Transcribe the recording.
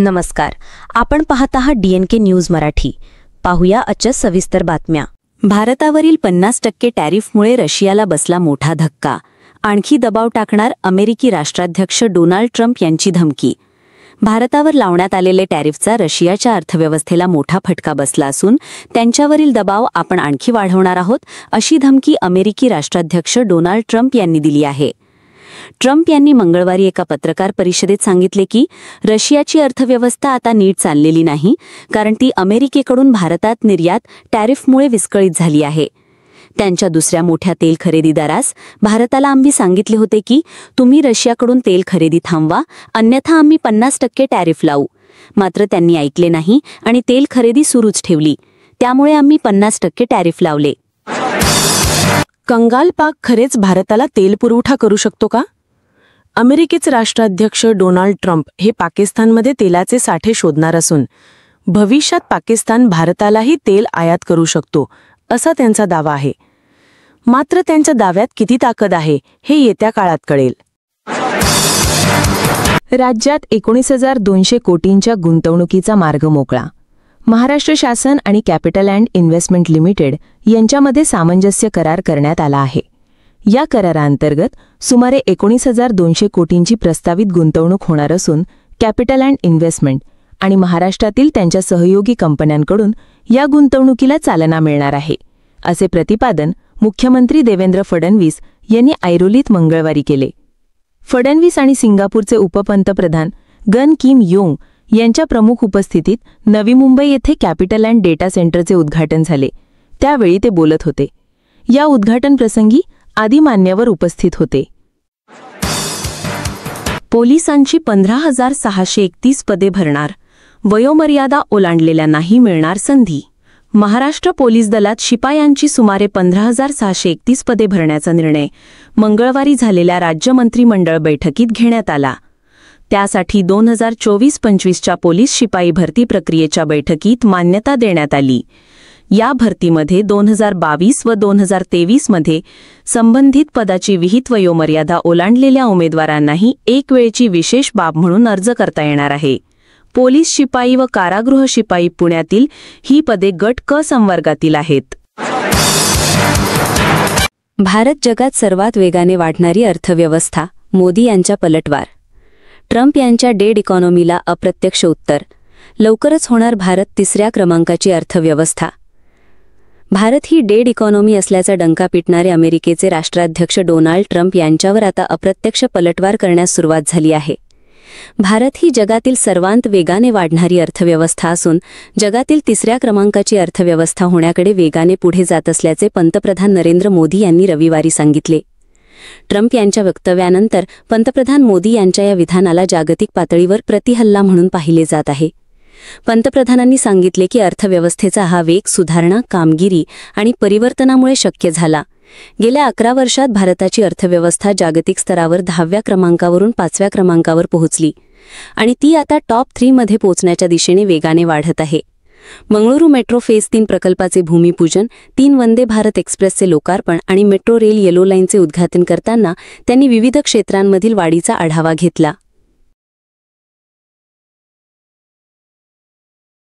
नमस्कार. आपण पाहत आहात DNK न्यूज मराठी. पाहूया आजच्या सविस्तर बातम्या. भारतावरील 50% टॅरिफमुळे रशियाला बसला मोठा धक्का. आणखी दबाव टाकणार अमेरिकी राष्ट्राध्यक्ष डोनाल्ड ट्रम्प यांची धमकी. भारतावर लावण्यात आलेले टॅरिफचा रशियाच्या अर्थव्यवस्थेला मोठा फटका बसला असून त्यांच्यावरील दबाव आपण आणखी वाढवणार आहोत, अशी धमकी अमेरिकी राष्ट्राध्यक्ष डोनाल्ड ट्रम्प यांनी दिली आहे. ट्रम्प यांनी मंगळवारी एका पत्रकार परिषदेत सांगितले की रशियाची अर्थव्यवस्था आता नीट चाललेली नाही, कारण ती अमेरिकेकडून भारतात निर्यात टॅरिफमुळे विस्कळीत झाली आहे. त्यांच्या दुसऱ्या मोठ्या तेल खरेदीदारास भारताला आम्ही सांगितले होते की तुम्ही रशियाकडून तेल खरेदी थांबवा, अन्यथा आम्ही 50% टॅरिफ लावू. मात्र त्यांनी ऐकले नाही आणि तेल खरेदी सुरूच ठेवली. त्यामुळे आम्ही 50% टॅरिफ लावले. कंगाल पाक खरेच भारताला तेल पुरवठा करू शकतो का? अमेरिकेचे राष्ट्राध्यक्ष डोनाल्ड ट्रम्प हे पाकिस्तानमध्ये तेलाचे साठे शोधणार असून भविष्यात पाकिस्तान भारतालाही तेल आयात करू शकतो, असा त्यांचा दावा आहे. मात्र त्यांच्या दाव्यात किती ताकद आहे हे येत्या काळात कळेल. राज्यात 19,200 कोटींच्या गुंतवणुकीचा मार्ग मोकळा. महाराष्ट्र शासन आणि कॅपिटल अँड इन्व्हेस्टमेंट लिमिटेड यांच्यामध्ये सामंजस्य करार करण्यात आला आहे. या कराराअंतर्गत सुमारे 19,200 कोटींची प्रस्तावित गुंतवणूक होणार असून कॅपिटल अँड इन्व्हेस्टमेंट आणि महाराष्ट्रातील त्यांच्या सहयोगी कंपन्यांकडून या गुंतवणुकीला चालना मिळणार आहे, असे प्रतिपादन मुख्यमंत्री देवेंद्र फडणवीस यांनी ऐरोलीत मंगळवारी केले. फडणवीस आणि सिंगापूरचे उपपंतप्रधान गन किम योंग यांच्या प्रमुख उपस्थितीत नवी मुंबई येथे कॅपिटल अँड डेटा सेंटरचे उद्घाटन झाले. त्यावेळी ते बोलत होते. या उद्घाटन प्रसंगी आदी मान्यवर उपस्थित होते. पोलिसांची 15,631 पदे भरणार. वयोमर्यादा ओलांडलेल्यांनाही मिळणार संधी. महाराष्ट्र पोलीस दलात शिपायांची सुमारे 15,631 पदे भरण्याचा निर्णय मंगळवारी झालेल्या राज्य मंत्रिमंडळ बैठकीत घेण्यात आला. त्यासाठी 2024-25च्या पोलीस शिपाई भरती प्रक्रियेच्या बैठकीत मान्यता देण्यात आली. या भरतीमध्ये 2022 व 2023मध्ये संबंधित पदाची विहित वयोमर्यादा ओलांडलेल्या उमेदवारांनाही एक वेळची विशेष बाब म्हणून अर्ज करता येणार आहे. पोलीस शिपाई व कारागृह शिपाई पुण्यातील ही पदे गट क संवर्गातील आहेत. भारत जगात सर्वात वेगाने वाढणारी अर्थव्यवस्था, मोदी यांच्या पलटवार. ट्रम्प यांच्या डेड इकॉनॉमीला अप्रत्यक्ष उत्तर. लवकरच होणार भारत 3ऱ्या क्रमांकाची अर्थव्यवस्था. भारत ही डेड इकॉनॉमी असल्याचा डंका पिटणारे अमेरिकेचे राष्ट्राध्यक्ष डोनाल्ड ट्रम्प यांच्यावर आता अप्रत्यक्ष पलटवार करण्यास सुरुवात झाली आहे. भारत ही जगातील सर्वांत वेगाने वाढणारी अर्थव्यवस्था असून जगातील 3ऱ्या क्रमांकाची अर्थव्यवस्था होण्याकडे वेगाने पुढे जात असल्याचे पंतप्रधान नरेंद्र मोदी यांनी रविवारी सांगितले. ट्रम्प यांच्या वक्तव्यानंतर पंतप्रधान मोदी यांच्या या विधानाला जागतिक पातळीवर प्रतिहल्ला म्हणून पाहिले जात आहे. पंतप्रधानांनी सांगितले की अर्थव्यवस्थेचा हा वेग सुधारणा, कामगिरी आणि परिवर्तनामुळे शक्य झाला. गेल्या 11 वर्षात भारताची अर्थव्यवस्था जागतिक स्तरावर 10व्या क्रमांकावरून 5व्या क्रमांकावर पोहोचली आणि ती आता टॉप 3 मध्ये पोहोचण्याच्या दिशेने वेगाने वाढत आहे. मंगळुरू मेट्रो फेज 3 प्रकल्पाचे भूमिपूजन, 3 वंदे भारत एक्सप्रेसचे लोकार्पण आणि मेट्रो रेल येलो लाईनचे उद्घाटन करताना त्यांनी विविध क्षेत्रांमधील वाढीचा आढावा घेतला.